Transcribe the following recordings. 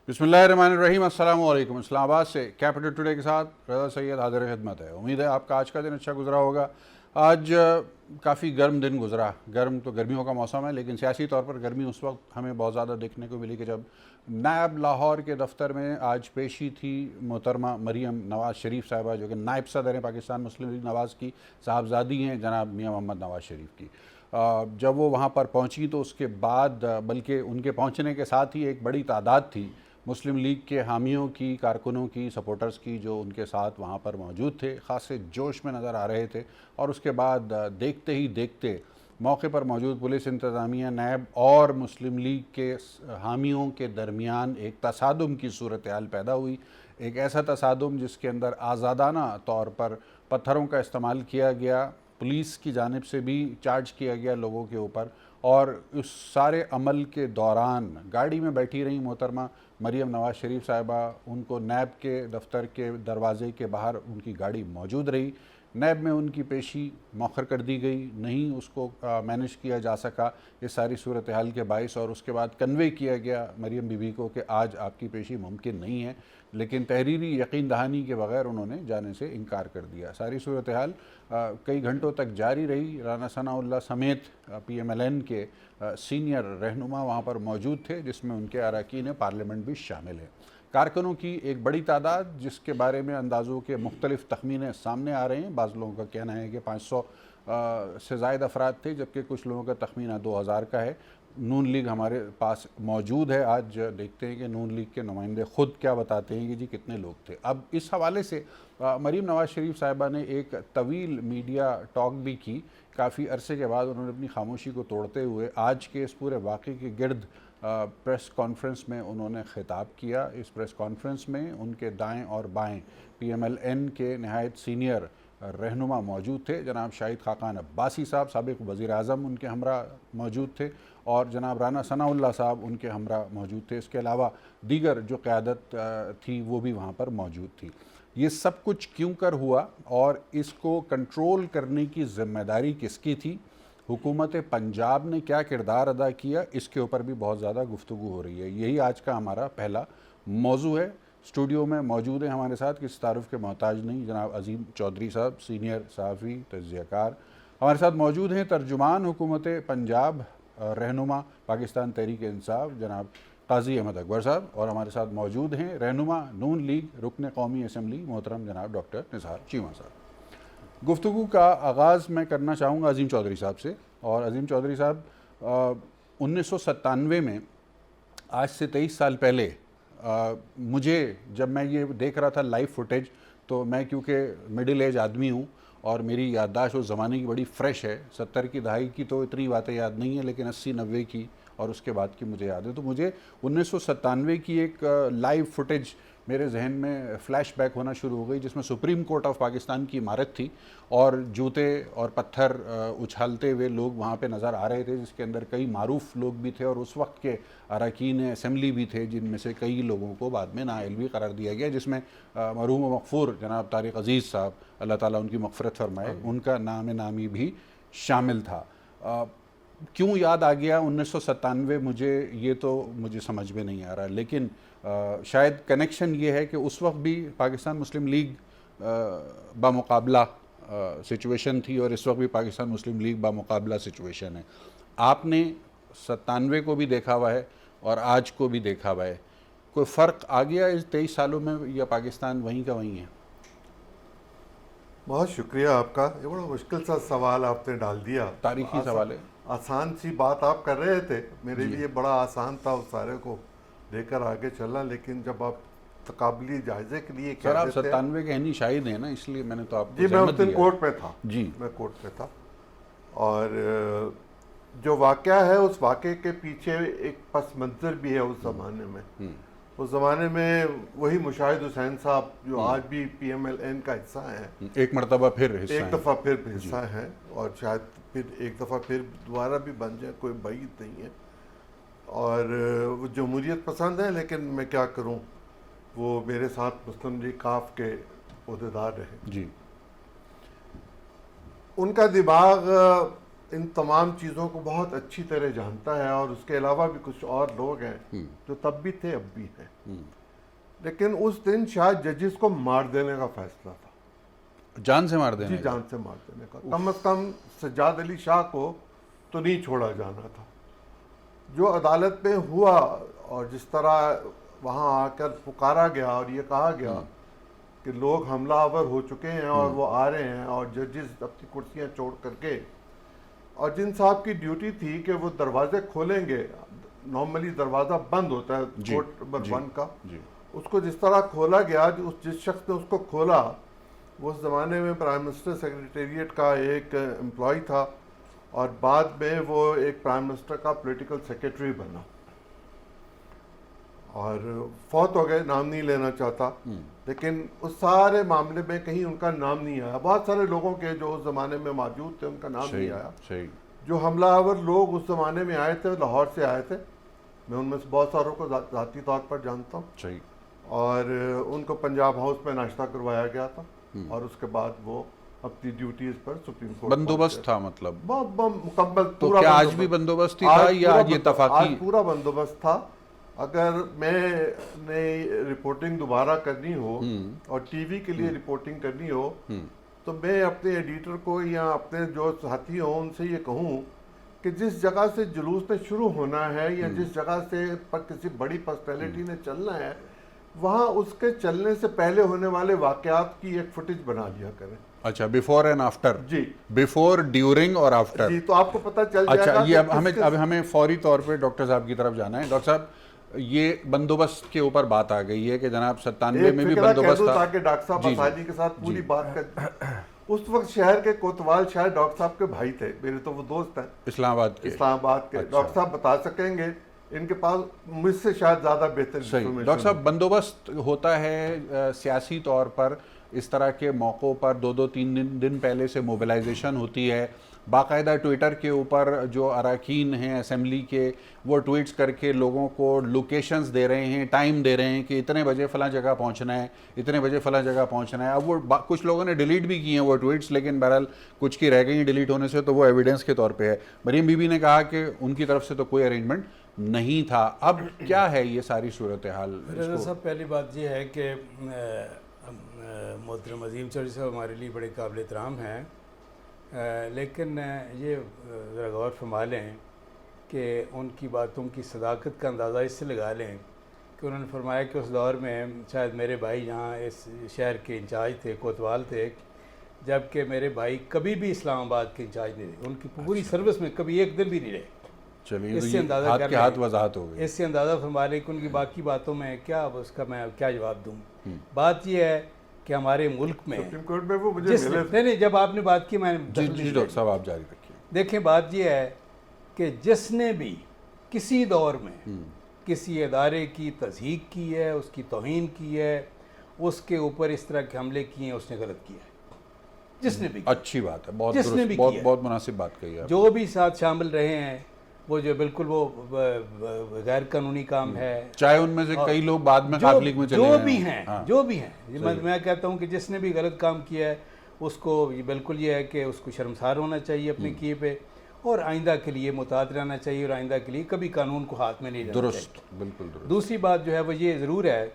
बिस्मिल्लाहिर्रहमानिर्रहीम। अस्सलाम वालेकुम। इस्लामाबाद से कैपिटल टुडे के साथ रज़ा सैयद हाज़िर खिदमत है। उम्मीद है आपका आज का दिन अच्छा गुजरा होगा। आज काफ़ी गर्म दिन गुजरा। गर्म तो गर्मियों का मौसम है, लेकिन सियासी तौर पर गर्मी उस वक्त हमें बहुत ज़्यादा देखने को मिली कि जब नायब लाहौर के दफ्तर में आज पेशी थी मोहतरमा मरीम नवाज़ शरीफ साहिबा, जो कि नायब सदर हैं पाकिस्तान मुस्लिम लीग नवाज़ की साहबजादी हैं जनाब मियाँ मोहम्मद नवाज़ शरीफ की। जब वो वहाँ पर पहुँची तो उसके बाद बल्कि उनके पहुँचने के साथ ही एक बड़ी तादाद थी मुस्लिम लीग के हामियों की, कारकुनों की, सपोर्टर्स की, जो उनके साथ वहाँ पर मौजूद थे, ख़ासे जोश में नज़र आ रहे थे। और उसके बाद देखते ही देखते मौके पर मौजूद पुलिस इंतज़ामिया, नैब और मुस्लिम लीग के हामियों के दरमियान एक तसादुम की सूरत हाल पैदा हुई। एक ऐसा तसादुम जिसके अंदर आज़ादाना तौर पर पत्थरों का इस्तेमाल किया गया, पुलिस की जानिब से भी चार्ज किया गया लोगों के ऊपर। और उस सारे अमल के दौरान गाड़ी में बैठी रही मोहतरमा मरीम नवाज़ शरीफ साहिबा, उनको नैब के दफ्तर के दरवाज़े के बाहर उनकी गाड़ी मौजूद रही। नैब में उनकी पेशी मौखर कर दी गई, नहीं उसको मैनेज किया जा सका इस सारी सूरत हाल के बाइस। और उसके बाद कन्वे किया गया मरीम बीबी को कि आज आपकी पेशी मुमकिन नहीं है, लेकिन तहरीरी यकीन दहानी के बगैर उन्होंने जाने से इनकार कर दिया। सारी सूरत हाल कई घंटों तक जारी रही। राना सनाउल्लाह समेत PMLN के सीनियर रहनुमा वहाँ पर मौजूद थे, जिसमें उनके अरकान पार्लियामेंट भी शामिल है। कारकुनों की एक बड़ी तादाद, जिसके बारे में अंदाज़ों के मुख्तलिफ तखमीने सामने आ रहे हैं। बाज़ लोगों का कहना है कि 500 से ज़ायद अफराद थे, जबकि कुछ लोगों का तखमीना 2000 का है। नून लीग हमारे पास मौजूद है। आज देखते हैं कि नून लीग के नुमाइंदे ख़ुद क्या बताते हैं कि जी कितने लोग थे। अब इस हवाले से मरीम नवाज़ शरीफ साहिबा ने एक तवील मीडिया टॉक भी की। काफ़ी अरसे के बाद उन्होंने अपनी खामोशी को तोड़ते हुए आज के इस पूरे वाक़े के गिर्द प्रेस कॉन्फ्रेंस में उन्होंने ख़िताब किया। इस प्रेस कॉन्फ्रेंस में उनके दाएं और बाएं PMLN के नहायत सीनियर रहनुमा मौजूद थे। जनाब शाहिद खाकान अब्बासी साहब साबिक़ वज़ीर आज़म उनके हमरा मौजूद थे, और जनाब राना सनाउल्लाह साहब उनके हमरा मौजूद थे। इसके अलावा दीगर जो क़यादत थी वो भी वहाँ पर मौजूद थी। ये सब कुछ क्यों कर हुआ और इसको कंट्रोल करने की ज़िम्मेदारी किसकी थी, हुकूमत पंजाब ने क्या किरदार अदा किया, इसके ऊपर भी बहुत ज़्यादा गुफ्तगू हो रही है। यही आज का हमारा पहला मौजू है। स्टूडियो में मौजूद हैं हमारे साथ, किसी तारुफ के मोहताज नहीं, जनाब अजीम चौधरी साहब, सीनियर सहाफ़ी तज्ज़ियाकार। हमारे साथ मौजूद हैं तर्जुमान हुकूमत पंजाब, रहनुमा पाकिस्तान तहरीक इंसाफ जनाब काजी अहमद अकबर साहब, और हमारे साथ मौजूद हैं रहनुमा नून लीग रुकन कौमी असम्बली मोहतरम जनाब डॉक्टर निसार चीमा साहब। गुफ्तगू का आगाज़ मैं करना चाहूँगा अजीम चौधरी साहब से। और अजीम चौधरी साहब, 1997 में, आज से 23 साल पहले, मुझे जब मैं ये देख रहा था लाइव फुटेज, तो मैं क्योंकि मिडिल एज आदमी हूँ और मेरी याददाश्त उस ज़माने की बड़ी फ्रेश है। 70 की दहाई की तो इतनी बातें याद नहीं है, लेकिन 80-90 की और उसके बाद की मुझे याद है। तो मुझे 1997 की एक लाइव फुटेज मेरे जहन में फ़्लैशबैक होना शुरू हो गई, जिसमें सुप्रीम कोर्ट ऑफ पाकिस्तान की इमारत थी और जूते और पत्थर उछालते हुए लोग वहाँ पे नज़र आ रहे थे, जिसके अंदर कई मारूफ लोग भी थे और उस वक्त के अरकान असम्बली भी थे, जिनमें से कई लोगों को बाद में नाअहल भी करार दिया गया, जिसमें मरहूम मग़फ़ूर जनाब तारिक अज़ीज़ साहब, अल्लाह ताला उनकी मग़फ़िरत फरमाए, उनका नाम नामी भी शामिल था। क्यों याद आ गया 1997, मुझे समझ में नहीं आ रहा, लेकिन शायद कनेक्शन ये है कि उस वक्त भी पाकिस्तान मुस्लिम लीग बामुकाबला सिचुएशन थी और इस वक्त भी पाकिस्तान मुस्लिम लीग बामुकाबला सिचुएशन है। आपने 97 को भी देखा हुआ है और आज को भी देखा हुआ है। कोई फ़र्क आ गया इस 23 सालों में, या पाकिस्तान वहीं का वहीं है? बहुत शुक्रिया आपका। ये बड़ा मुश्किल सा सवाल आपने डाल दिया। तारीखी सवाल है। आसान सी बात आप कर रहे थे, मेरे लिए बड़ा आसान था उस सारे को लेकर आगे चलना, लेकिन जब आप तकाबली जायजे के लिए सर, आप 97 के हनी शाहिद हैं ना, इसलिए मैंने तो आपको जी, मैं उस दिन कोर्ट में था। जी, मैं कोर्ट में था। और जो वाक़या है, उस वाक़े के पीछे एक पस मंज़र भी है। उस ज़माने में, उस ज़माने में वही मुशाहिद हुसैन साहब, जो आज भी PMLN का हिस्सा हैं, एक मरतबा फिर हिस्सा एक दफ़ा फिर हिस्सा हैं, और शायद फिर एक दफ़ा फिर दोबारा भी बन जाए, कोई बात नहीं है। और वो जमहूरियत पसंद है, लेकिन मैं क्या करूं, वो मेरे साथ मुस्लिम लीग काफ के अहदेदार रहे जी। उनका दिमाग इन तमाम चीज़ों को बहुत अच्छी तरह जानता है, और उसके अलावा भी कुछ और लोग हैं जो तब भी थे अब भी हैं। लेकिन उस दिन शायद जजिस को मार देने का फैसला था। जान से मार देने जी, जान से मार देने का। कम से कम सज्जाद अली शाह को तो नहीं छोड़ा जाना था। जो अदालत में हुआ और जिस तरह वहाँ आकर पुकारा गया और ये कहा गया कि लोग हमलावर हो चुके हैं और वो आ रहे हैं, और जजिस अपनी कुर्सियाँ छोड़ करके, और जिन साहब की ड्यूटी थी कि वो दरवाजे खोलेंगे, नॉर्मली दरवाज़ा बंद होता है कोर्ट नंबर 1 का, उसको जिस तरह खोला गया, जिस शख्स ने उसको खोला वो उस ज़माने में प्राइम मिनिस्टर सेक्रेटेरिएट का एक एम्प्लॉय था, और बाद में वो एक प्राइम मिनिस्टर का पॉलिटिकल सेक्रेटरी बना और फौत हो गए। नाम नहीं लेना चाहता, लेकिन उस सारे मामले में कहीं उनका नाम नहीं आया। बहुत सारे लोगों के जो उस ज़माने में मौजूद थे उनका नाम नहीं आया। जो हमलावर लोग उस ज़माने में आए थे, लाहौर से आए थे, मैं उनमें से बहुत सारों को ज़ाती तौर पर जानता हूँ, और उनको पंजाब हाउस में नाश्ता करवाया गया था, और उसके बाद वो अपनी ड्यूटीज पर सुप्रीम कोर्ट बंदोबस्त था। मतलब बहुत मुकम्मल तो क्या आज भी बंदोबस्त ही था या आज ये तफाकी? आज पूरा बंदोबस्त था। अगर मैंने रिपोर्टिंग दोबारा करनी हो और टीवी के लिए रिपोर्टिंग करनी हो, तो मैं अपने एडिटर को या अपने जो साथी हों उनसे ये कहूँ कि जिस जगह से जुलूस ने शुरू होना है या जिस जगह से पर किसी बड़ी पर्सनैलिटी ने चलना है, वहाँ उसके चलने से पहले होने वाले वाकयात की एक फुटेज बना लिया करें। अच्छा, बिफोर एंड आफ्टर। जी, बिफोर, ड्यूरिंग और आफ्टर। जी, तो आपको पता चल जाएगा। अच्छा, ये अब हमें फौरी तौर पे डॉक्टर साहब की तरफ जाना है। डॉक्टर साहब, ये बंदोबस्त के ऊपर बात आ गई है कि जनाब 97 में भी बंदोबस्त था। ताकि डॉक्टर साहब आसानी के साथ पूरी बात कर। उस वक्त शहर के कोतवाल शायद डॉक्टर साहब के भाई थे, मेरे तो वो दोस्त हैं इस्लामाबाद के। अच्छा। डॉक्टर साहब बता सकेंगे, इनके पास मुझसे शायद ज़्यादा बेहतर। सही। डॉक्टर साहब, बंदोबस्त होता है सियासी तौर पर, इस तरह के मौक़ों पर 2-2, 3 दिन पहले से मोबिलाइजेशन होती है। बाकायदा ट्विटर के ऊपर जो अरकान हैं असेंबली के, वो ट्वीट्स करके लोगों को लोकेशंस दे रहे हैं, टाइम दे रहे हैं कि इतने बजे फ़लाँ जगह पहुंचना है, इतने बजे फ़लाँ जगह पहुंचना है। अब वो कुछ लोगों ने डिलीट भी किए हैं वो ट्वीट्स, लेकिन बहरहाल कुछ की रह गई डिलीट होने से, तो वो एविडेंस के तौर पे है। मरीम बीबी ने कहा कि उनकी तरफ से तो कोई अरेंजमेंट नहीं था। अब क्या है ये सारी सूरत हाल? रज़ा साहब, पहली बात ये है कि मोहतरम अज़ीम चौधरी साहब हमारे लिए बड़े काबिल एहतराम हैं, लेकिन ये ज़रा गौर फरमा लें कि उनकी बातों की सदाकत का अंदाज़ा इससे लगा लें कि उन्होंने फरमाया कि उस दौर में शायद मेरे भाई यहाँ इस शहर के इंचार्ज थे, कोतवाल थे, जबकि मेरे भाई कभी भी इस्लामाबाद के इंचार्ज नहीं थे। उनकी पूरी सर्विस में कभी एक दिन भी नहीं रहे। चलिए, इससे अंदाज़ा कर हाथ वजाहत हो गई। इससे अंदाज़ा फरमा लें कि उनकी बाकी बातों में क्या, उसका मैं क्या जवाब दूँ। बात यह है कि हमारे मुल्क में सुप्रीम कोर्ट में वो मुझे नहीं, जब आपने बात की मैंने जी डॉक्टर साहब आप जारी रखिए। देखें, बात यह है कि जिसने भी किसी दौर में किसी अदारे की तज़हीक की है, उसकी तौहीन की है, उसके ऊपर इस तरह के हमले किए हैं, उसने गलत किया है। जिसने भी, अच्छी बात है, बहुत मुनासिब बात कही है। जो भी साथ शामिल रहे हैं, वो जो बिल्कुल वो गैर कानूनी काम है, चाहे उनमें से कई लोग बाद में खास लीग में चले जो भी हैं, जो भी हैं, मैं कहता हूँ कि जिसने भी गलत काम किया है उसको बिल्कुल ये है कि उसको शर्मसार होना चाहिए अपने किए पे, और आइंदा के लिए मुताद रहना चाहिए, और आइंदा के लिए कभी कानून को हाथ में नहीं लेना चाहिए। दुरुस्त, बिल्कुल दुरुस्त। दूसरी बात जो है वो ये ज़रूर है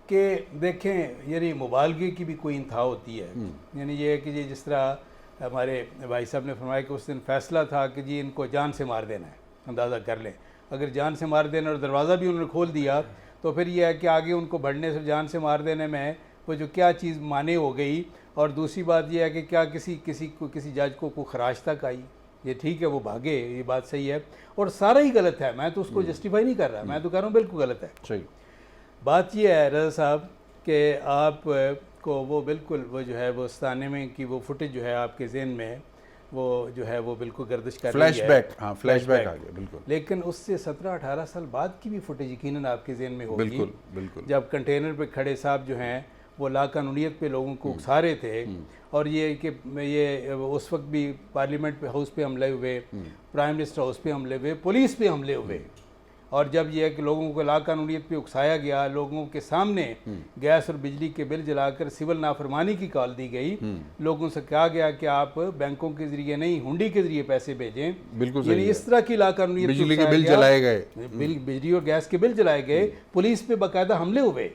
कि देखें, यानी मुबालगे की भी कोई इंतहा होती है। यानी ये है कि ये जिस तरह हमारे भाई साहब ने फरमाया कि उस दिन फैसला था कि जी इनको जान से मार देना है। अंदाज़ा कर लें, अगर जान से मार देना और दरवाज़ा भी उन्होंने खोल दिया, तो फिर यह है कि आगे उनको बढ़ने से जान से मार देने में वो जो क्या चीज़ माने हो गई। और दूसरी बात यह है कि क्या किसी जज को कोई खराश तक आई। ये ठीक है, वो भागे, ये बात सही है, और सारा ही गलत है। मैं तो उसको जस्टिफाई नहीं कर रहा, मैं तो कह रहा हूँ बिल्कुल गलत है। सही बात यह है रज़ा साहब कि आप को वो बिल्कुल वो जो है वो स्थाने में की वो फुटेज जो है आपके ज़हन में वो जो है वो बिल्कुल गर्दिश कर रही है। फ्लैशबैक, हाँ फ्लैशबैक आ गया बिल्कुल। लेकिन उससे 17-18 साल बाद की भी फुटेज यकीनन आपके ज़हन में होगी। बिल्कुल बिल्कुल। जब कंटेनर पे खड़े साहब जो हैं वो लाकानूनियत पे लोगों को उकसा थे, और ये कि ये उस वक्त भी पार्लियामेंट पे हाउस पे हमले हुए, प्राइम मिनिस्टर हाउस पे हमले हुए, पुलिस पे हमले हुए, और जब यह है कि लोगों को लाकानूनियत पे उकसाया गया, लोगों के सामने गैस और बिजली के बिल जलाकर सिविल नाफरमानी की कॉल दी गई, लोगों से कहा गया कि आप बैंकों के जरिए नहीं हुंडी के जरिए पैसे भेजें, बिल्कुल यानी इस तरह की लाकानूनियत पे बिजली के उकसाया बिल गया। जलाए गए, बिजली और गैस के बिल जलाए गए, पुलिस पे बाकायदा हमले हुए।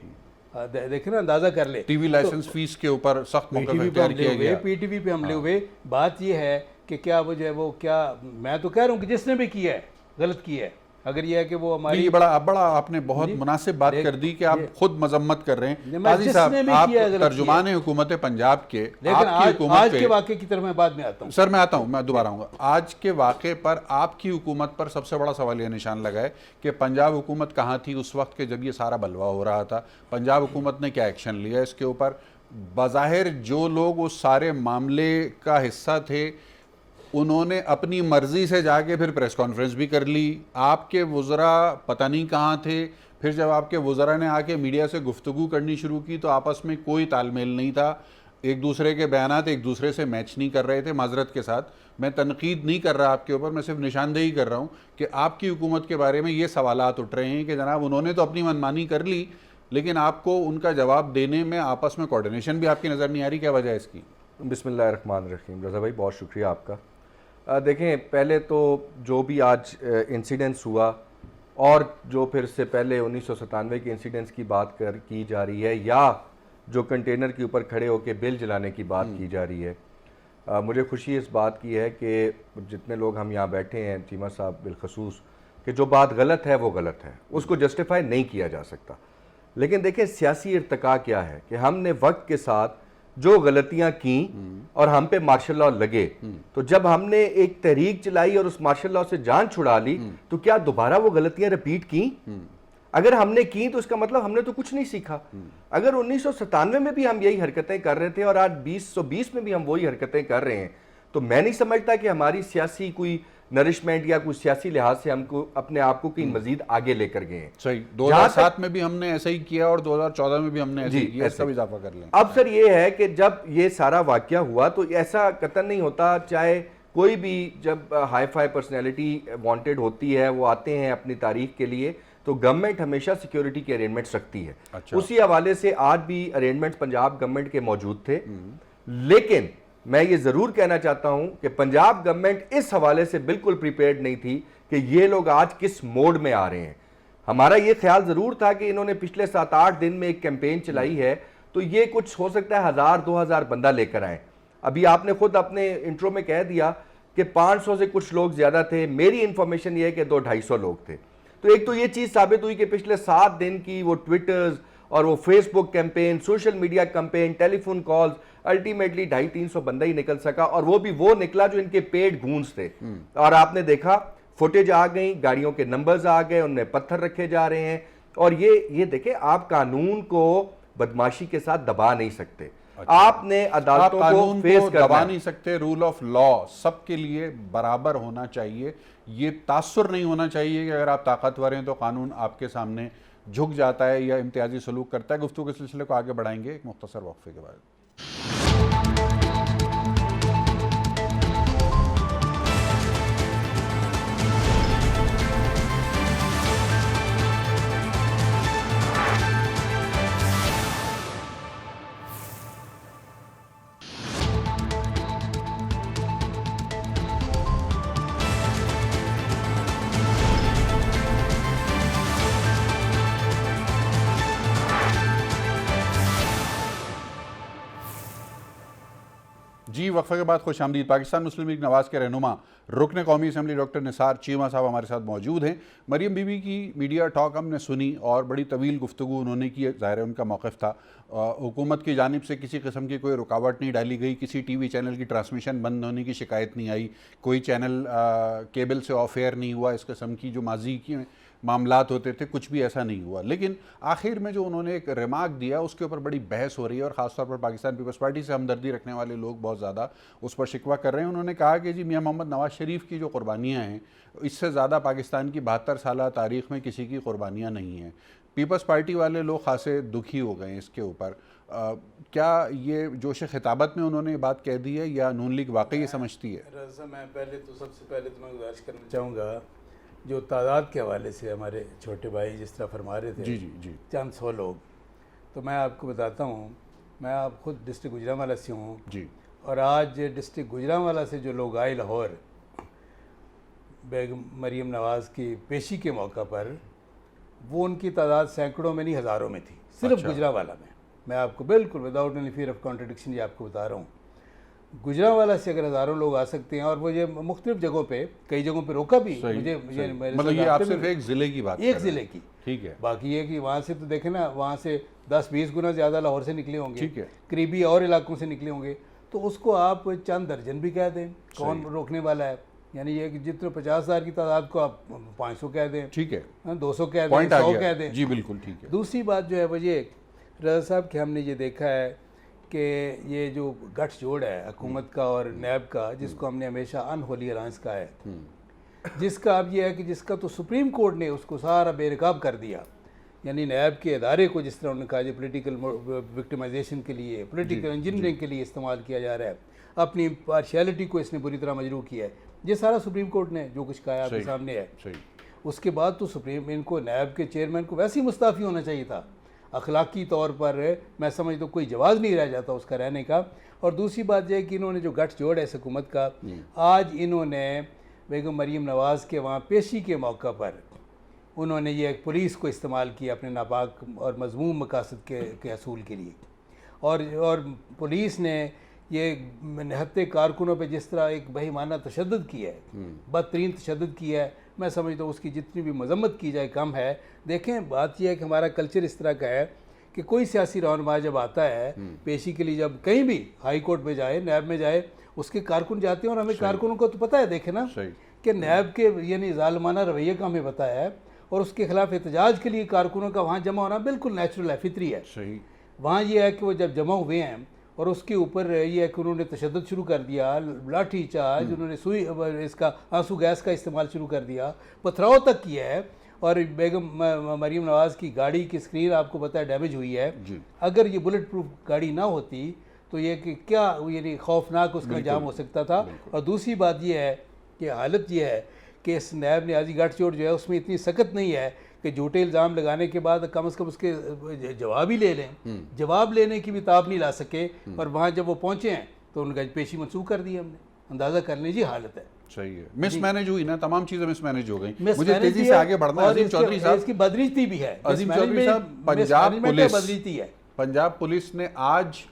देखे ना, अंदाजा कर ले। टीवी लाइसेंस फीस के ऊपर सख्त मौक़िफ़ पीटीवी पे इख्तियार हमले किया हुए, गया। पीटीवी पे हमले हुए। बात यह है कि क्या वो जो है वो क्या, मैं तो कह रहा हूँ कि जिसने भी किया है गलत किया है। अगर यह है कि वो हमारी ये बड़ा आपने बहुत मुनासिब बात कर दी कि आप खुद मजम्मत कर रहे हैं। काजी साहब, आप तर्जुमान हुकूमत पंजाब के, लेकिन आज के वाक़े की तरफ मैं बाद में आता हूँ। सर मैं आता हूँ, मैं दोबारा आऊँगा। आज के वाक़े पर आपकी हुकूमत पर सबसे बड़ा सवाल ये निशान लगा है कि पंजाब हुकूमत कहाँ थी उस वक्त के जब ये सारा बलवा हो रहा था। पंजाब हुकूमत ने क्या एक्शन लिया इसके ऊपर? बज़ाहिर जो लोग उस सारे मामले का हिस्सा थे उन्होंने अपनी मर्जी से जाके फिर प्रेस कॉन्फ्रेंस भी कर ली। आपके वुज़रा पता नहीं कहाँ थे। फिर जब आपके वुज़रा ने आके मीडिया से गुफ्तगू करनी शुरू की तो आपस में कोई तालमेल नहीं था, एक दूसरे के बयानात एक दूसरे से मैच नहीं कर रहे थे। माजरत के साथ मैं तनकीद नहीं कर रहा आपके ऊपर, मैं सिर्फ निशानदेही कर रहा हूँ कि आपकी हुकूमत के बारे में ये सवालात उठ रहे हैं कि जनाब उन्होंने तो अपनी मनमानी कर ली लेकिन आपको उनका जवाब देने में आपस में कोऑर्डिनेशन भी आपकी नज़र नहीं आ रही। क्या वजह है इसकी? बिस्मिल्लाहिर्रहमानिर्रहीम। रज़ा भाई बहुत शुक्रिया आपका। देखें, पहले तो जो भी आज इंसिडेंट्स हुआ और जो फिर से पहले 1997 के इंसिडेंट्स की बात की जा रही है या जो कंटेनर के ऊपर खड़े होकर बिल जलाने की बात की जा रही है, मुझे खुशी इस बात की है कि जितने लोग हम यहाँ बैठे हैं, चीमा साहब बिलखसूस, कि जो बात गलत है वो गलत है, उसको जस्टिफाई नहीं किया जा सकता। लेकिन देखें सियासी इर्तिका क्या है कि हमने वक्त के साथ जो गलतियां की और हम पे मार्शल लॉ लगे, तो जब हमने एक तहरीक चलाई और उस मार्शल लॉ से जान छुड़ा ली तो क्या दोबारा वो गलतियां रिपीट की? अगर हमने की तो इसका मतलब हमने तो कुछ नहीं सीखा। अगर 1997 में भी हम यही हरकतें कर रहे थे और आज 2020 में भी हम वही हरकतें कर रहे हैं, तो मैं नहीं समझता कि हमारी सियासी कोई नरिशमेंट या कुछ सियासी लिहाज से हमको अपने आप को कहीं मजीद आगे लेकर गए हैं। सही, 2007 में भी हमने ऐसा ही किया और 2014 में भी हमने ऐसा ही किया, इसका भी इजाफा कर लें। अब सर ये है कि जब ये सारा वाकया हुआ तो ऐसा कतई नहीं होता, चाहे कोई भी जब हाई फाई पर्सनैलिटी वांटेड होती है, वो आते हैं अपनी तारीख के लिए, तो गवर्नमेंट हमेशा सिक्योरिटी के अरेंजमेंट्स रखती है। अच्छा। उसी हवाले से आज भी अरेंजमेंट्स पंजाब गवर्नमेंट के मौजूद थे। लेकिन मैं ये जरूर कहना चाहता हूं कि पंजाब गवर्नमेंट इस हवाले से बिल्कुल प्रिपेयर्ड नहीं थी कि ये लोग आज किस मोड में आ रहे हैं। हमारा ये ख्याल जरूर था कि इन्होंने पिछले 7-8 दिन में एक कैंपेन चलाई है तो ये कुछ हो सकता है 1000-2000 बंदा लेकर आए। अभी आपने खुद अपने इंट्रो में कह दिया कि 500 से कुछ लोग ज्यादा थे। मेरी इंफॉर्मेशन ये है कि 200-250 लोग थे। तो एक तो ये चीज साबित हुई कि पिछले 7 दिन की वो ट्विटर्स और वो Facebook campaign, social media campaign, telephone calls, ultimately 250-300 बंदा ही निकल सका, और वो भी वो निकला जो इनके पेड गूंज थे। और आपने देखा फुटेज आ गई, गाड़ियों के नंबर्स आ गए, उनमें पत्थर रखे जा रहे हैं। और ये देखें, आप कानून को बदमाशी के साथ दबा नहीं सकते। अच्छा। आपने अदालतों को फेस दबा नहीं सकते। रूल ऑफ लॉ सबके लिए बराबर होना चाहिए। ये तासुर नहीं होना चाहिए कि अगर आप ताकतवर हैं तो कानून आपके सामने झुक जाता है या इम्तियाजी सलूक करता है। गुफ्तगू के सिलसिले को आगे बढ़ाएंगे एक मुख्तसर वक्फे के बाद। जी, वक्फे के बाद खुश आमदीद। पाकिस्तान मुस्लिम लीग नवाज़ के रहनुमा रुकन कौमी असम्बली डॉक्टर निसार चीमा साहब हमारे साथ मौजूद हैं। मरियम बीबी की मीडिया टॉक हमने सुनी और बड़ी तवील गुफ्तगू उन्होंने की। ज़ाहिर है उनका मौक़िफ़ था। हुकूमत की जानिब से किसी किस्म की कोई रुकावट नहीं डाली गई, किसी टीवी चैनल की ट्रांसमिशन बंद होने की शिकायत नहीं आई, कोई चैनल केबल से ऑफ एयर नहीं हुआ, इस किस्म की जो माजी की मामलात होते थे कुछ भी ऐसा नहीं हुआ। लेकिन आखिर में जो उन्होंने एक रिमार्क दिया उसके ऊपर बड़ी बहस हो रही है और ख़ासतौर पर पाकिस्तान पीपल्स पार्टी से हमदर्दी रखने वाले लोग बहुत ज़्यादा उस पर शिकवा कर रहे हैं। उन्होंने कहा कि जी मियां मोहम्मद नवाज़ शरीफ की जो कुर्बानियाँ हैं इससे ज़्यादा पाकिस्तान की 72 साल तारीख़ में किसी की कुर्बानियाँ नहीं हैं। पीपल्स पार्टी वाले लोग खासे दुखी हो गए इसके ऊपर। क्या ये जोश खिताबत में उन्होंने बात कह दी है या नून लीग वाकई ये समझती है? रज़ा, मैं पहले तो सबसे पहले तो मैं गुजारिश करना चाहूँगा जो तादाद के हवाले से हमारे छोटे भाई जिस तरह फरमा रहे थे, जी जी जी चंद 100 लोग, तो मैं आपको बताता हूँ, मैं आप खुद डिस्ट्रिक्ट गुजरांवाला से हूँ, जी और आज डिस्ट्रिक्ट गुजरांवाला से जो लोग आए लाहौर बेगम मरीम नवाज़ की पेशी के मौका पर, वो उनकी तादाद सैकड़ों में नहीं हज़ारों में थी, सिर्फ अच्छा। गुजरांवाला में। मैं आपको बिल्कुल without any fear of contradiction ये आपको बता रहा हूँ। गुजरांवाला से अगर हज़ारों लोग आ सकते हैं, और मुझे मुख्तलिफ जगहों पे, कई जगहों पे रोका भी, सही, मुझे सही। मेरे मतलब साथ ये आप रास्ते सिर्फ में- एक ज़िले की बात एक कर रहे ज़िले हैं। की, ठीक है, बाकी ये कि वहाँ से तो देखें ना, वहाँ से 10-20 गुना ज़्यादा लाहौर से निकले होंगे, ठीक है। करीबी और इलाकों से निकले होंगे, तो उसको आप चंद दर्जन भी कह दें, कौन रोकने वाला है? यानी ये कि जितने 50,000 की तादाद को आप 500 कह दें, ठीक है, 200 कह दें, पॉइंट आ 100 गया। कह दें। जी बिल्कुल ठीक है। दूसरी बात जो है वो ये, रज़ा साहब कि हमने ये देखा है कि ये जो गठजोड़ है हुकूमत का और नैब का, जिसको हमने हमेशा अनहोली अलायंस कहा है, जिसका अब ये है कि जिसका तो सुप्रीम कोर्ट ने उसको सारा बेनकाब कर दिया, यानी नैब के अदारे को जिस तरह उन्होंने कहा, जो पोलिटिकल विक्टिमाइजेशन के लिए, पोलिटिकल इंजीनियरिंग के लिए इस्तेमाल किया जा रहा है, अपनी पार्शियलिटी को इसने बुरी तरह मजरू किया है, ये सारा सुप्रीम कोर्ट ने जो कुछ कहा आपके सही, सामने है। सही, उसके बाद तो सुप्रीम, इनको नैब के चेयरमैन को वैसे ही मुस्ताफ़ी होना चाहिए था। अखलाकी तौर पर मैं समझता हूँ कोई जवाब नहीं रह जाता उसका रहने का। और दूसरी बात यह है कि इन्होंने जो गठजोड़ है इस हुकूमत का, आज इन्होंने बेगम मरीम नवाज़ के वहाँ पेशी के मौका पर उन्होंने ये पुलिस को इस्तेमाल किया अपने नापाक और मज़मूम मकासद के असूल के लिए, और पुलिस ने ये निहत्ते कारकुनों पे जिस तरह एक बेईमाना तशद्दुद किया है, बदतरीन तशद्दुद किया है, मैं समझता हूँ उसकी जितनी भी मजम्मत की जाए कम है। देखें, बात यह है कि हमारा कल्चर इस तरह का है कि कोई सियासी रहनुमा जब आता है पेशी के लिए, जब कहीं भी हाई कोर्ट में जाए, नैब में जाए, उसके कारकुन जाते हैं, और हमें कारकुनों को तो पता है, देखे ना सही, कि नैब के यानी ज़ालिमाना रवैये का हमें पता है, और उसके खिलाफ एहतजाज के लिए कारकुनों का वहाँ जमा होना बिल्कुल नेचुरल है, फितरी है। सही, वहाँ ये है कि वो जब जमा हुए हैं और उसके ऊपर ये है कि उन्होंने तशद्दुद शुरू कर दिया, लाठी चार्ज, उन्होंने सुई इसका आंसू गैस का इस्तेमाल शुरू कर दिया, पथराव तक किया है। और बेगम मरीम नवाज़ की गाड़ी की स्क्रीन आपको पता है डैमेज हुई है। जी। अगर ये बुलेट प्रूफ गाड़ी ना होती तो ये कि क्या यानी खौफनाक उसका जाम हो सकता था। और दूसरी बात ये है कि हालत ये है कि इस नैब न्याजी गठजोड़ जो है उसमें इतनी सख्त नहीं है कि झूठे इल्ज़ाम लगाने के बाद कम से कम उसके जवाब ही ले लें। जवाब लेने की भी ताब नहीं ला सके, और वहाँ जब वो पहुँचे हैं तो उनका पेशी मनसूख कर दी हमने। अंदाज़ा कर लीजिए हालत है। सही है, मिसमैनेज हुई ना, तमाम चीजें मिसमैनेज हो गई। मुझे Mismanaged तेजी भी से है, आगे बढ़ना है। और अजीम चौधरी साहब, इसकी बदरीती भी है। अजीम चौधरी साहब, बदरीती है। पंजाब पुलिस ने आज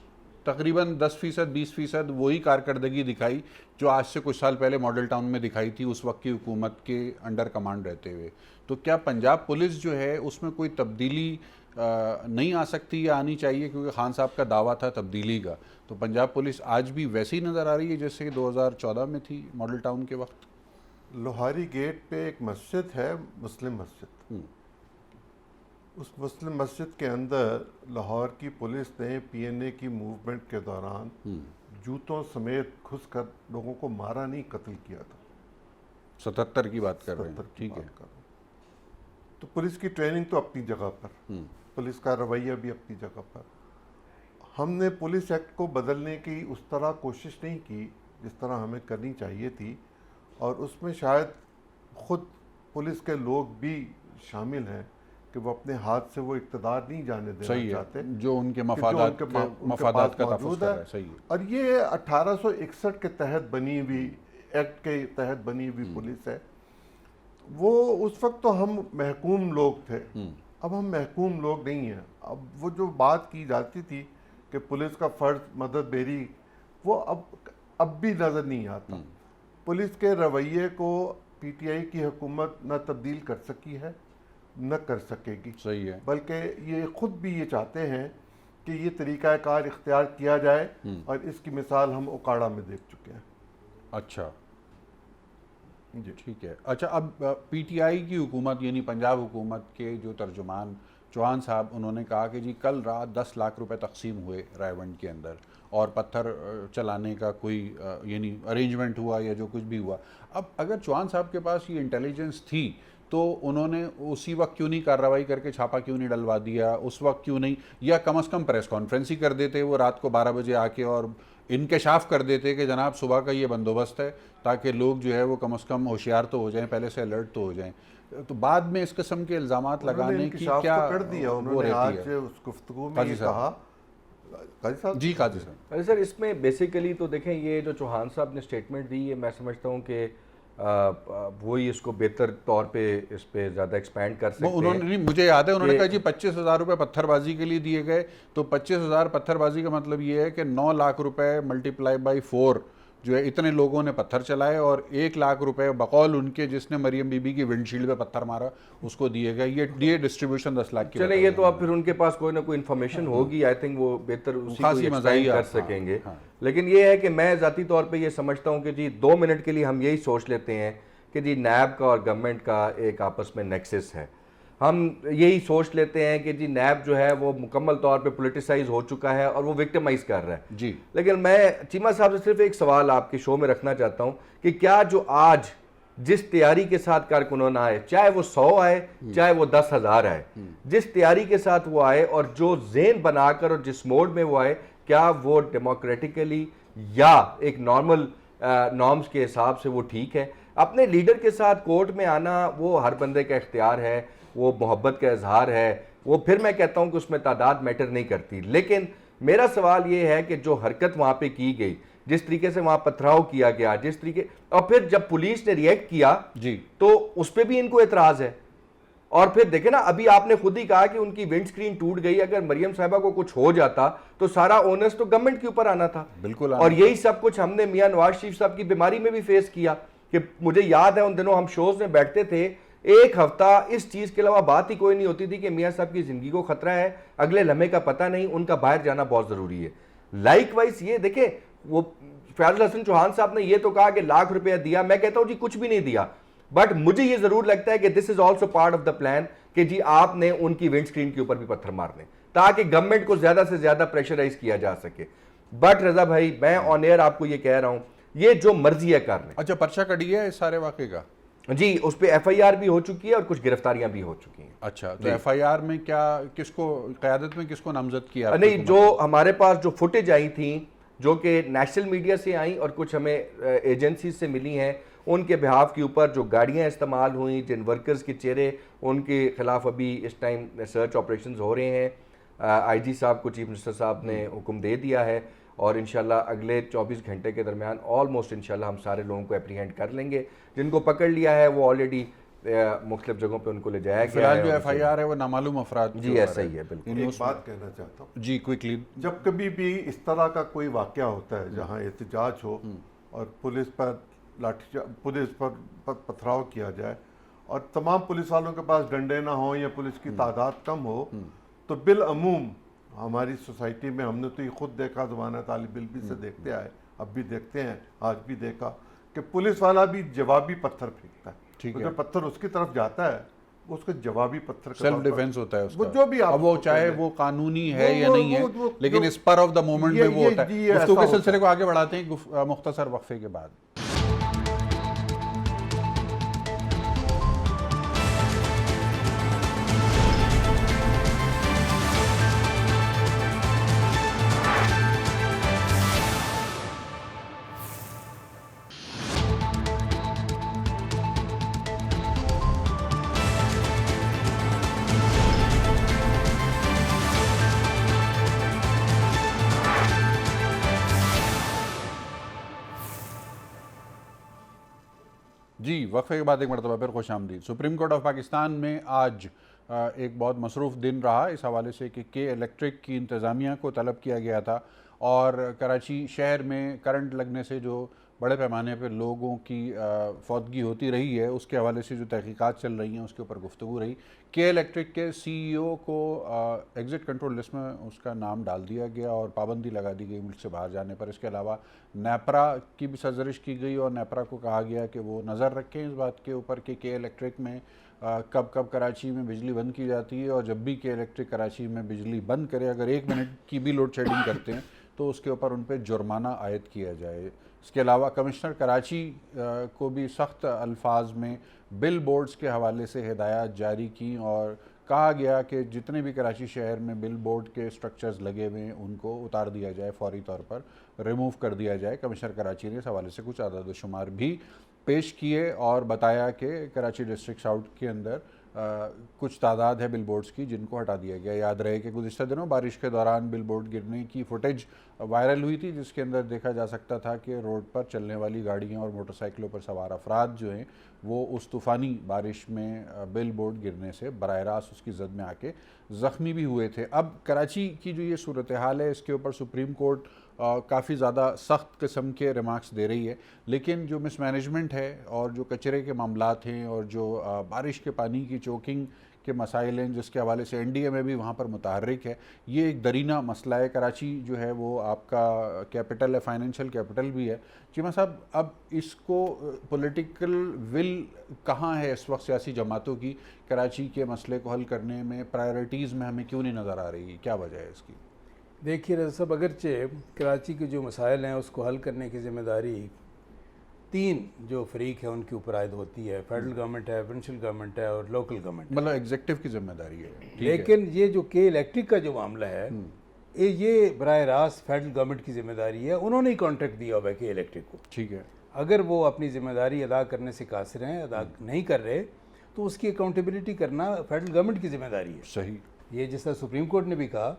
तकरीबन 10%, 20% वही कारकर्दगी दिखाई जो आज से कुछ साल पहले मॉडल टाउन में दिखाई थी उस वक्त की हुकूमत के अंडर कमांड रहते हुए। तो क्या पंजाब पुलिस जो है उसमें कोई तब्दीली नहीं आ सकती या आनी चाहिए? क्योंकि खान साहब का दावा था तब्दीली का, तो पंजाब पुलिस आज भी वैसी ही नज़र आ रही है जैसे 2014 में थी मॉडल टाउन के वक्त? लोहारी गेट पे एक मस्जिद है, मुस्लिम मस्जिद। उस मुस्लिम मस्जिद के अंदर लाहौर की पुलिस ने पीएनए की मूवमेंट के दौरान जूतों समेत घुसकर लोगों को मारा नहीं, कत्ल किया था। 77 की बात कर रहे हैं, 77 की ठीक बात है। कर रहा हूं। तो पुलिस की ट्रेनिंग तो अपनी जगह पर, पुलिस का रवैया भी अपनी जगह पर। हमने पुलिस एक्ट को बदलने की उस तरह कोशिश नहीं की जिस तरह हमें करनी चाहिए थी, और उसमें शायद खुद पुलिस के लोग भी शामिल हैं कि वो अपने हाथ से वो इक़्तिदार नहीं जाने देना सही चाहते है, जो उनके कि मफादात जो उनके मफादात पास का तहफ़्फ़ुज़ मौजूद कर है। रहा है। सही है। और ये 1861 के तहत बनी हुई, एक्ट के तहत बनी हुई पुलिस है। वो उस वक्त तो हम महकूम लोग थे, अब हम महकूम लोग नहीं हैं। अब वो जो बात की जाती थी कि पुलिस का फ़र्ज मदद बेरी, वो अब भी नज़र नहीं आता। पुलिस के रवैये को पीटीआई की हुकूमत न तब्दील कर सकी है, न कर सकेगी। सही है। बल्कि ये खुद भी ये चाहते हैं कि ये तरीक़ाकार इख्तियार किया जाए, और इसकी मिसाल हम उकाड़ा में देख चुके हैं। अच्छा जी, ठीक है। अच्छा, अब पीटीआई की हुकूमत यानी पंजाब हुकूमत के जो तर्जुमान चौहान साहब, उन्होंने कहा कि जी कल रात 10 लाख रुपए तकसीम हुए रायवंड के अंदर, और पत्थर चलाने का कोई यानी अरेंजमेंट हुआ या जो कुछ भी हुआ। अब अगर चौहान साहब के पास ये इंटेलिजेंस थी तो उन्होंने उसी वक्त क्यों नहीं कार्रवाई करके छापा क्यों नहीं डलवा दिया? उस वक्त क्यों नहीं, या कम से कम प्रेस कॉन्फ्रेंस ही कर देते वो रात को 12 बजे आके और इंकशाफ कर देते कि जनाब सुबह का ये बंदोबस्त है, ताकि लोग जो है वो कम से कम होशियार तो हो जाएं, पहले से अलर्ट तो हो जाएं। तो बाद में इस किस्म के इल्ज़ामात लगाने की इंकशाफ क्या तो कर दिया वो उन्होंने रहती आज है? उस गुफ्तगू में काजी ये साहब। कहा। काजी साहब जी काजी साहब। अरे सर, इसमें बेसिकली तो देखें, ये जो चौहान साहब ने स्टेटमेंट दी है, मैं समझता हूँ कि वही इसको बेहतर तौर पे इस पे ज़्यादा एक्सपैंड कर सकते उन्होंने हैं। नहीं, मुझे याद है उन्होंने कि- कहा जी 25,000 रुपये पत्थरबाजी के लिए दिए गए, तो 25,000 पत्थरबाजी का मतलब ये है कि 9 लाख रुपए मल्टीप्लाई बाई 4 जो है इतने लोगों ने पत्थर चलाए, और 1 लाख रुपए बकौल उनके जिसने मरियम बीबी की विंडशील्ड पे पत्थर मारा उसको दिए गए। ये डिस्ट्रीब्यूशन 10 लाख की चले, बताई ये तो गई अब फिर उनके पास कोई ना कोई इन्फॉर्मेशन होगी, आई थिंक वो बेहतर उसी को खासी एक्सप्लेन मज़ाहिया, कर हाँ, सकेंगे। हाँ। लेकिन ये है कि मैं ज़ाती तौर पे ये समझता हूँ कि जी 2 मिनट के लिए हम यही सोच लेते हैं कि जी नैब का और गवर्नमेंट का एक आपस में नेक्सस है। हम यही सोच लेते हैं कि जी नैब जो है वो मुकम्मल तौर पे पॉलिटिसाइज हो चुका है और वो विक्टिमाइज कर रहा है जी। लेकिन मैं चीमा साहब से सिर्फ एक सवाल आपके शो में रखना चाहता हूँ कि क्या जो आज जिस तैयारी के साथ कारकुनों आए, चाहे वो 100 आए चाहे वो 10,000 आए, जिस तैयारी के साथ वो आए और जो ज़ेन बनाकर और जिस मोड में वो आए, क्या वो डेमोक्रेटिकली या एक नॉर्मल नॉर्म्स के हिसाब से वो ठीक है? अपने लीडर के साथ कोर्ट में आना वो हर बंदे का इख्तियार है, वो मोहब्बत का इजहार है, वो फिर मैं कहता हूं कि उसमें तादाद मैटर नहीं करती। लेकिन मेरा सवाल ये है कि जो हरकत वहां पे की गई, जिस तरीके से वहां पथराव किया गया, जिस तरीके, और फिर जब पुलिस ने रिएक्ट किया जी तो उस पर भी इनको एतराज है। और फिर देखे ना, अभी आपने खुद ही कहा कि उनकी विंड स्क्रीन टूट गई, अगर मरियम साहिबा को कुछ हो जाता तो सारा ओनर्स तो गवर्नमेंट के ऊपर आना था। बिल्कुल। और यही सब कुछ हमने मियां नवाज शरीफ साहब की बीमारी में भी फेस किया कि मुझे याद है उन दिनों हम शोज में बैठते थे, एक हफ्ता इस चीज के अलावा बात ही कोई नहीं होती थी कि मियां साहब की जिंदगी को खतरा है, अगले लम्हे का पता नहीं, उनका बाहर जाना बहुत जरूरी है। लाइकवाइज ये देखें, वो फैजल हसन चौहान साहब ने ये तो कहा कि लाख रुपया दिया, मैं कहता हूं जी कुछ भी नहीं दिया, बट मुझे ये जरूर लगता है कि this is also part of the plan कि जी आपने उनकी विंड स्क्रीन के ऊपर भी पत्थर मारने ताकि गवर्नमेंट को ज्यादा से ज्यादा प्रेशराइज किया जा सके। बट रजा भाई, मैं ऑन एयर आपको ये कह रहा हूं, ये जो मर्जी है कर लें। अच्छा, पर्चा कट गया है इस सारे वाक़े का? जी, उस पर FIR भी हो चुकी है और कुछ गिरफ्तारियां भी हो चुकी हैं। अच्छा, तो FIR में क्या, किसको क़यादत में किसको नामजद किया आपकी नहीं, हुकूमत जो ने? हमारे पास जो फुटेज आई थी, जो कि नेशनल मीडिया से आई और कुछ हमें एजेंसी से मिली हैं, उनके बिहाफ के ऊपर जो गाड़ियां इस्तेमाल हुई, जिन वर्कर्स के चेहरे, उनके खिलाफ अभी इस टाइम सर्च ऑपरेशंस हो रहे हैं। IG साहब को चीफ मिनिस्टर साहब ने हुक्म दे दिया है और इंशाल्लाह अगले 24 घंटे के दरमियान ऑलमोस्ट इंशाल्लाह हम सारे लोगों को एप्रीहेंड कर लेंगे। जिनको पकड़ लिया है वो ऑलरेडी मुख्तलिफ जगहों पे उनको ले जाया गया फिलहाल है। जो FIR है वो नामालूम अफराद के जी, ऊपर ऐसा ही है, बिल्कुल। एक बात कहना चाहता हूँ, जी क्विकली। जब कभी भी इस तरह का कोई वाकया होता है जहाँ एहतजाज हो और पुलिस पर पुलिस पर पथराव किया जाए और तमाम पुलिस वालों के पास डंडे ना हो या पुलिस की तादाद कम हो, तो बिल अमूम हमारी सोसाइटी में हमने तो ये खुद देखा, ज़माना तालिब इल्म से देखते आए, अब भी देखते हैं, आज भी देखा कि पुलिस वाला भी जवाबी पत्थर फेंकता है। ठीक तो है। जब पत्थर उसकी तरफ जाता है उसको जवाबी पत्थर के सेल्फ तौर पर- डिफेंस होता है उसका। वो जो भी आप अब वो उसको चाहे कह लें। वो कानूनी है वो- या वो- नहीं है, वो- लेकिन जो- स्पर ऑफ द मोमेंट में वो ये- होता है। ये ऐसा गुफ्तगू के होता सिलसिले है। को आगे बढ़ाते हैं मुख्तसर वक्फे के बाद। जी, वक्फे के बाद एक मरतबा फिर खुश आमदीद। सुप्रीम कोर्ट ऑफ पाकिस्तान में आज एक बहुत मसरूफ़ दिन रहा इस हवाले से कि के इलेक्ट्रिक की इंतज़ामिया को तलब किया गया था और कराची शहर में करंट लगने से जो बड़े पैमाने पर लोगों की फौतगी होती रही है, उसके हवाले से जो तहकीकात चल रही हैं उसके ऊपर गुफ्तगू रही। के इलेक्ट्रिक के CEO को एग्ज़िट कंट्रोल लिस्ट में उसका नाम डाल दिया गया और पाबंदी लगा दी गई मुल्क से बाहर जाने पर। इसके अलावा नेपरा की भी सरजरिश की गई और नेपरा को कहा गया कि वो नज़र रखें इस बात के ऊपर कि के इलेक्ट्रिक में कब कब कराची में बिजली बंद की जाती है, और जब भी के इलेक्ट्रिक कराची में बिजली बंद करे, अगर 1 मिनट की भी लोड शेडिंग करते हैं तो उसके ऊपर उन पर जुर्माना आयद किया जाए। इसके अलावा कमिश्नर कराची को भी सख्त अल्फाज में बिल बोर्ड्स के हवाले से हिदायत जारी की और कहा गया कि जितने भी कराची शहर में बिल बोर्ड के स्ट्रक्चर्स लगे हुए हैं उनको उतार दिया जाए, फौरी तौर पर रिमूव कर दिया जाए। कमिश्नर कराची ने इस हवाले से कुछ आदाद शुमार भी पेश किए और बताया कि कराची डिस्ट्रिक्ट साउथ के अंदर कुछ तादाद है बिल बोर्ड्स की जिनको हटा दिया गया। याद रहे कि गुज़िश्ता दिनों बारिश के दौरान बिल बोर्ड गिरने की फुटेज वायरल हुई थी, जिसके अंदर देखा जा सकता था कि रोड पर चलने वाली गाड़ियां और मोटरसाइकिलों पर सवार अफराद जो हैं वो उस तूफ़ानी बारिश में बिल बोर्ड गिरने से बराह रास्त उसकी जद में आके ज़ख्मी भी हुए थे। अब कराची की जो ये सूरत हाल है, इसके ऊपर सुप्रीम कोर्ट काफ़ी ज़्यादा सख्त किस्म के रिमार्क्स दे रही है, लेकिन जो मिसमैनेजमेंट है और जो कचरे के मामलात हैं और जो बारिश के पानी की चोकिंग के मसाइल हैं जिसके हवाले से NDA में भी वहाँ पर मुतहर्रिक है, ये एक दरीना मसला है। कराची जो है वो आपका कैपिटल है, फाइनेंशियल कैपिटल भी है। चीमा साहब, अब इसको पॉलिटिकल विल कहाँ है इस वक्त सियासी जमातों की कराची के मसले को हल करने में? प्रायोरिटीज़ में हमें क्यों नहीं नज़र आ रही, क्या वजह है इसकी? देखिए रज़ा साहब, अगरचे कराची के जो मसाइल हैं उसको हल करने की ज़िम्मेदारी 3 जो फरीक है उनके ऊपर आयद होती है। फेडरल गवर्नमेंट है, प्रोविंशियल गवर्नमेंट है और लोकल गवर्नमेंट। मतलब एग्जीक्यूटिव की जिम्मेदारी है, लेकिन ये जो के इलेक्ट्रिक का जो मामला है ये बराह रास्त फेडरल गवर्नमेंट की जिम्मेदारी है। उन्होंने ही कॉन्ट्रैक्ट दिया हुआ है के इलेक्ट्रिक को। ठीक है, अगर वो अपनी जिम्मेदारी अदा करने से कासिर हैं, अदा नहीं कर रहे, तो उसकी अकाउंटेबिलिटी करना फेडरल गवर्नमेंट की जिम्मेदारी है। सही। ये जिस तरह सुप्रीम कोर्ट ने भी कहा,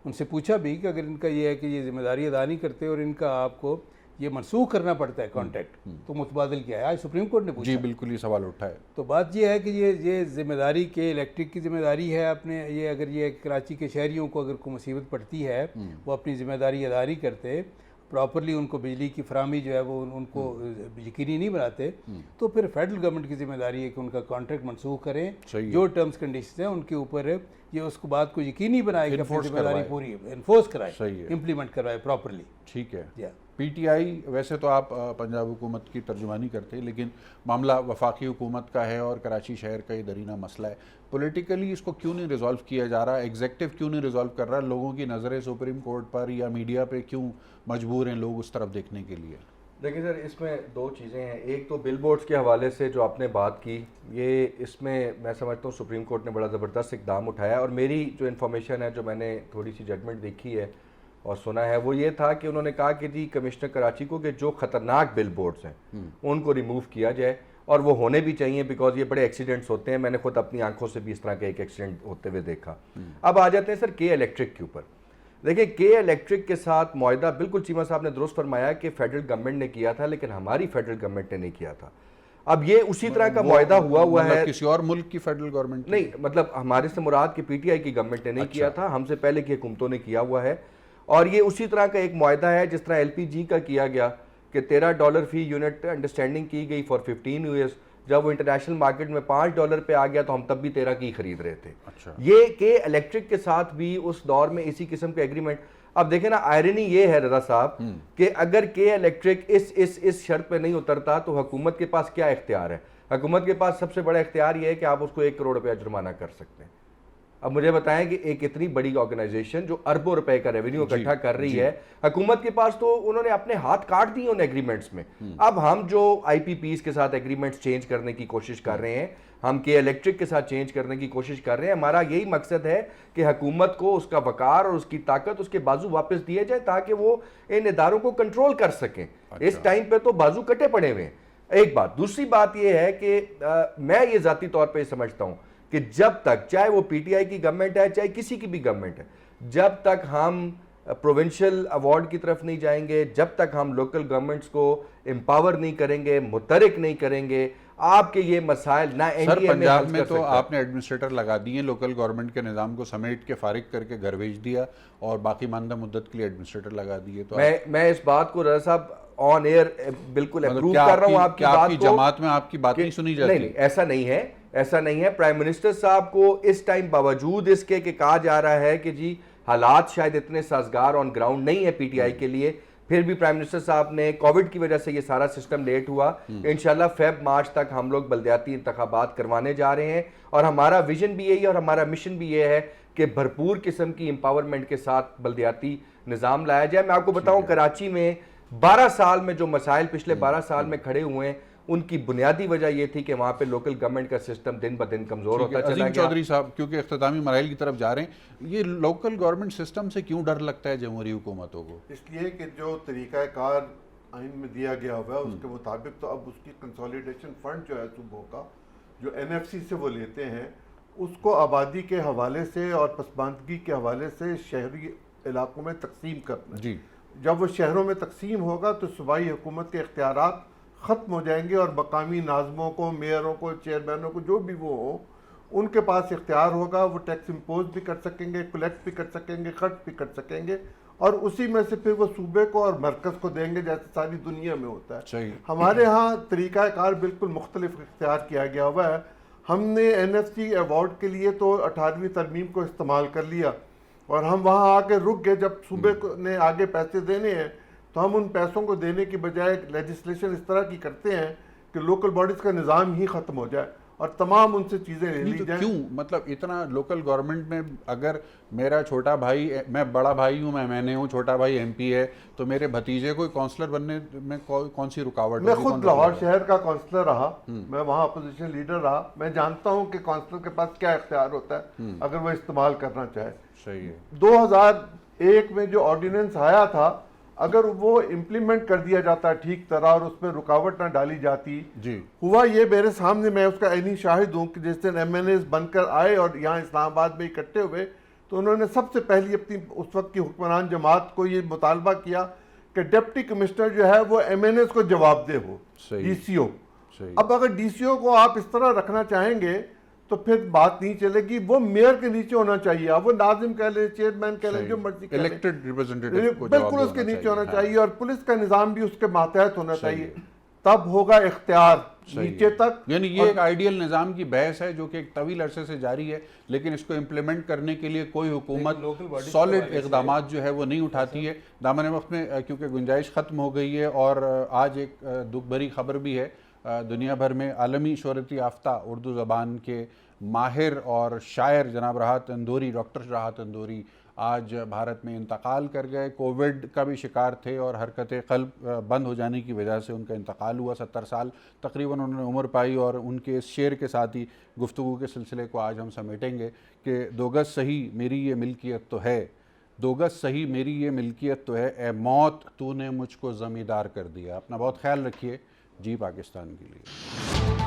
उनसे पूछा भी कि अगर इनका ये है कि ये जिम्मेदारी अदा नहीं करते और इनका आपको ये मनसूख करना पड़ता है कॉन्ट्रैक्ट, तो मुतबादिल क्या है? आज सुप्रीम कोर्ट ने पूछा। जी बिल्कुल, ये सवाल उठा है। तो बात ये है कि ये जिम्मेदारी के इलेक्ट्रिक की जिम्मेदारी है अपने, ये अगर ये कराची के शहरियों को अगर कोई मुसीबत पड़ती है, वो अपनी जिम्मेदारी अदा नहीं करते, प्रॉपरली उनको बिजली की फराहमी जो है वो उनको यकीनी नहीं बनाते, तो फिर फेडरल गवर्नमेंट की जिम्मेदारी है कि उनका कॉन्ट्रैक्ट मनसूख करें, जो टर्म्स कंडीशन हैं उनके ऊपर ये उसको बात को यकीनी बनाए कि अपनी जिम्मेदारी पूरी इन्फोर्स कराए, इम्प्लीमेंट करवाए प्रॉपरली। ठीक है। PTI वैसे तो आप पंजाब हुकूमत की तर्जुमानी करते हैं, लेकिन मामला वफाकी हुकूमत का है और कराची शहर का ये दरीना मसला है। पॉलिटिकली इसको क्यों नहीं रिजॉल्व किया जा रहा? एग्जेक्टिव क्यों नहीं रिजॉल्व कर रहा? लोगों की नज़रें सुप्रीम कोर्ट पर या मीडिया पे क्यों मजबूर हैं लोग उस तरफ देखने के लिए? देखिए सर, इसमें 2 चीज़ें हैं। एक तो बिल बोर्ड्स के हवाले से जो आपने बात की, ये इसमें मैं समझता हूँ सुप्रीम कोर्ट ने बड़ा ज़बरदस्त इकदाम उठाया। और मेरी जो इन्फॉर्मेशन है, जो मैंने थोड़ी सी जजमेंट देखी है और सुना है, वो ये था कि उन्होंने कहा कि जी कमिश्नर कराची को कि जो ख़तरनाक बिल बोर्ड्स हैं उनको रिमूव किया जाए, और वो होने भी चाहिए, बिकॉज ये बड़े एक्सीडेंट्स होते हैं। मैंने खुद अपनी आंखों से भी इस तरह का एक एक्सीडेंट होते हुए देखा। अब आ जाते हैं सर के इलेक्ट्रिक के ऊपर। देखिए, के इलेक्ट्रिक के साथ मुआहदा बिल्कुल चीमा साहब ने दुरुस्त फरमाया कि फेडरल गवर्नमेंट ने किया था, लेकिन हमारी फेडरल गवर्नमेंट ने नहीं किया था। अब ये उसी तरह का मुआहदा हुआ है, किसी और मुल्क की फेडरल गवर्नमेंट नहीं, मतलब हमारे से मुराद की PTI की गवर्नमेंट ने नहीं किया था, हमसे पहले की हुकूमतों ने किया हुआ है। और ये उसी तरह का एक मुआहदा है जिस तरह LPG का किया गया कि $13 फी यूनिट अंडरस्टैंडिंग की गई फॉर 15 ईयर्स। जब वो इंटरनेशनल मार्केट में $5 पे आ गया तो हम तब भी 13 की खरीद रहे थे। अच्छा। ये के इलेक्ट्रिक के साथ भी उस दौर में इसी किस्म के एग्रीमेंट। अब देखें ना, आयरनी ये है रजा साहब कि अगर के इलेक्ट्रिक इस शर्त पे नहीं उतरता तो हुकूमत के पास क्या इख्तियार है? हुकूमत के पास सबसे बड़ा इख्तियार ये है कि आप उसको 1 करोड़ रुपया जुर्माना कर सकते हैं। अब मुझे बताएं कि एक इतनी बड़ी ऑर्गेनाइजेशन जो अरबों रुपए का रेवेन्यू इकट्ठा कर रही है, हुकूमत के पास तो उन्होंने अपने हाथ काट दिए उन एग्रीमेंट्स में। अब हम जो IPPs के साथ एग्रीमेंट्स चेंज करने की कोशिश कर रहे हैं, हम के इलेक्ट्रिक के साथ चेंज करने की कोशिश कर रहे हैं, हमारा यही मकसद है कि हुकूमत को उसका वकार और उसकी ताकत, उसके बाजू वापस दिए जाए ताकि वो इन इदारों को कंट्रोल कर सकें। इस टाइम पे तो बाजू कटे पड़े हुए हैं। एक बात। दूसरी बात यह है कि मैं ये जाती तौर पर समझता हूँ कि जब तक, चाहे वो PTI की गवर्नमेंट है चाहे किसी की भी गवर्नमेंट है, जब तक हम प्रोविंशियल अवार्ड की तरफ नहीं जाएंगे, जब तक हम लोकल गवर्नमेंट्स को एम्पावर नहीं करेंगे, मुतरक नहीं करेंगे, आपके ये मसाइल ना सर पंजाब में तो आपने एडमिनिस्ट्रेटर लगा दिए, लोकल गवर्नमेंट के निज़ाम को समेट के फारिग करके घर भेज दिया और बाकी मानदा मुद्दत के लिए एडमिनिस्ट्रेटर लगा दिए। तो मैं इस बात को रजा साहब ऑन एयर बिल्कुल अप्रूव कर रहा हूँ आपकी बात को। जमात में आपकी बात नहीं सुनी जाती? नहीं, ऐसा नहीं है, ऐसा नहीं है। प्राइम मिनिस्टर साहब को इस टाइम बावजूद इसके कि कहा जा रहा है कि जी हालात शायद इतने साजगार ऑन ग्राउंड नहीं है PTI के लिए, फिर भी प्राइम मिनिस्टर साहब ने कोविड की वजह से ये सारा सिस्टम लेट हुआ। इंशाल्लाह फेब-मार्च तक हम लोग बल्दियाती इंतखाबात करवाने जा रहे हैं और हमारा विजन भी यही और हमारा मिशन भी ये है कि भरपूर किस्म की एम्पावरमेंट के साथ बल्दियाती निज़ाम लाया जाए। मैं आपको बताऊं, कराची में 12 साल में जो मसाइल पिछले 12 साल में खड़े हुए हैं उनकी बुनियादी वजह ये थी कि वहाँ पे लोकल गवर्नमेंट का सिस्टम दिन ब दिन कमज़ोर होता चला अजीम गया। चौधरी साहब, क्योंकि इख्तितामी मराइल की तरफ जा रहे हैं, ये लोकल गवर्नमेंट सिस्टम से क्यों डर लगता है जमहूरी हुकूमतों को? इसलिए कि जो तरीक़ाकार आइन में दिया गया हुआ है उसके मुताबिक तो अब उसकी कंसोलिडेशन फंड जो है सूबों का, जो NFC से वो लेते हैं, उसको आबादी के हवाले से और पसमानदगी के हवाले से शहरी इलाकों में तकसीम करना है। जी, जब वो शहरों में तकसीम होगा तो सूबाई हुकूमत के इख्तियारात ख़त्म हो जाएंगे और मकामी नाज़मों को, मेयरों को, चेयरमैनों को, जो भी वो हो, उनके पास इख्तियार होगा। वो टैक्स इम्पोज भी कर सकेंगे, कलेक्ट भी कर सकेंगे, खर्च भी कर सकेंगे, और उसी में से फिर वो सूबे को और मरकज़ को देंगे, जैसे सारी दुनिया में होता है। सही। हमारे यहाँ तरीक़ाकार बिल्कुल मुख्तलिफ इख्तियार किया गया हुआ है। हमने NFC अवार्ड के लिए तो 18वीं तरमीम को इस्तेमाल कर लिया और हम वहाँ आके रुक गए। जब सूबे ने आगे पैसे देने हैं तो हम उन पैसों को देने की बजाय लेजिस्लेशन इस तरह की करते हैं कि लोकल बॉडीज़ का निज़ाम ही ख़त्म हो जाए और तमाम उनसे चीज़ें ले नहीं ली तो जाएं। क्यों, मतलब इतना लोकल गवर्नमेंट में, अगर मेरा छोटा भाई, मैं बड़ा भाई हूँ, मैं हूँ, छोटा भाई MP है, तो मेरे भतीजे को काउंसलर बनने में कौन सी रुकावट मैं होगी? खुद कौन लाहौर सा शहर का काउंसलर रहा, मैं वहाँ अपोजिशन लीडर रहा। मैं जानता हूँ कि काउंसलर के पास क्या इख्तियार होता है अगर वो इस्तेमाल करना चाहे। सही है। 2001 में जो ऑर्डिनेंस आया था, अगर वो इम्प्लीमेंट कर दिया जाता ठीक तरह और उसमें रुकावट ना डाली जाती, जी, हुआ ये मेरे सामने, मैं उसका ऐनी शाहिद हूँ कि जिस दिन MNAs बनकर आए और यहाँ इस्लामाबाद में इकट्ठे हुए तो उन्होंने सबसे पहली अपनी उस वक्त की हुक्मरान जमात को ये मुतालबा किया कि डिप्टी कमिश्नर जो है वो MNAs को जवाब दे, वो सही। DCO। सही। अब अगर DCO को आप इस तरह रखना चाहेंगे तो फिर बात नहीं चलेगी। वो मेयर के नीचे होना चाहिए, अब वो नाजिम कह ले, चेयरमैन कह ले, जो मर्जी कह ले, इलेक्टेड रिप्रेजेंटेटिव को जवाब बिल्कुल उसके देना नीचे होना हाँ। चाहिए और पुलिस का निज़ाम भी उसके मातहत होना सही चाहिए। है। तब होगा इख्तियार सही नीचे है। तक। यानी ये एक आइडियल निज़ाम की बहस है जो कि एक तवील अरसे से जारी है, लेकिन इसको इम्प्लीमेंट करने के लिए कोई हुकूमत लोकल बॉडीज सॉलिड के हवाले से इकदाम जो है वो नहीं उठाती है। दामन वक्त में क्योंकि गुंजाइश ख़त्म हो गई है और आज एक दुख भरी खबर भी है, दुनिया भर में आलमी शोहरत याफ्ता उर्दू ज़बान के माहिर और शायर जनाब राहत इंदौरी, डॉक्टर राहत इंदौरी आज भारत में इंतकाल कर गए। कोविड का भी शिकार थे और हरकत क़ल्ब बंद हो जाने की वजह से उनका इंतकाल हुआ। 70 साल तकरीबन उन्होंने उम्र पाई और उनके इस शेर के साथ ही गुफ्तगू के सिलसिले को आज हम समेटेंगे कि दो गज सही मेरी ये मिल्कियत तो है, दो गज सही मेरी ये मिल्कियत तो है, ए मौत तूने मुझको ज़मींदार कर दिया। अपना बहुत ख्याल रखिए। जी पाकिस्तान के लिए।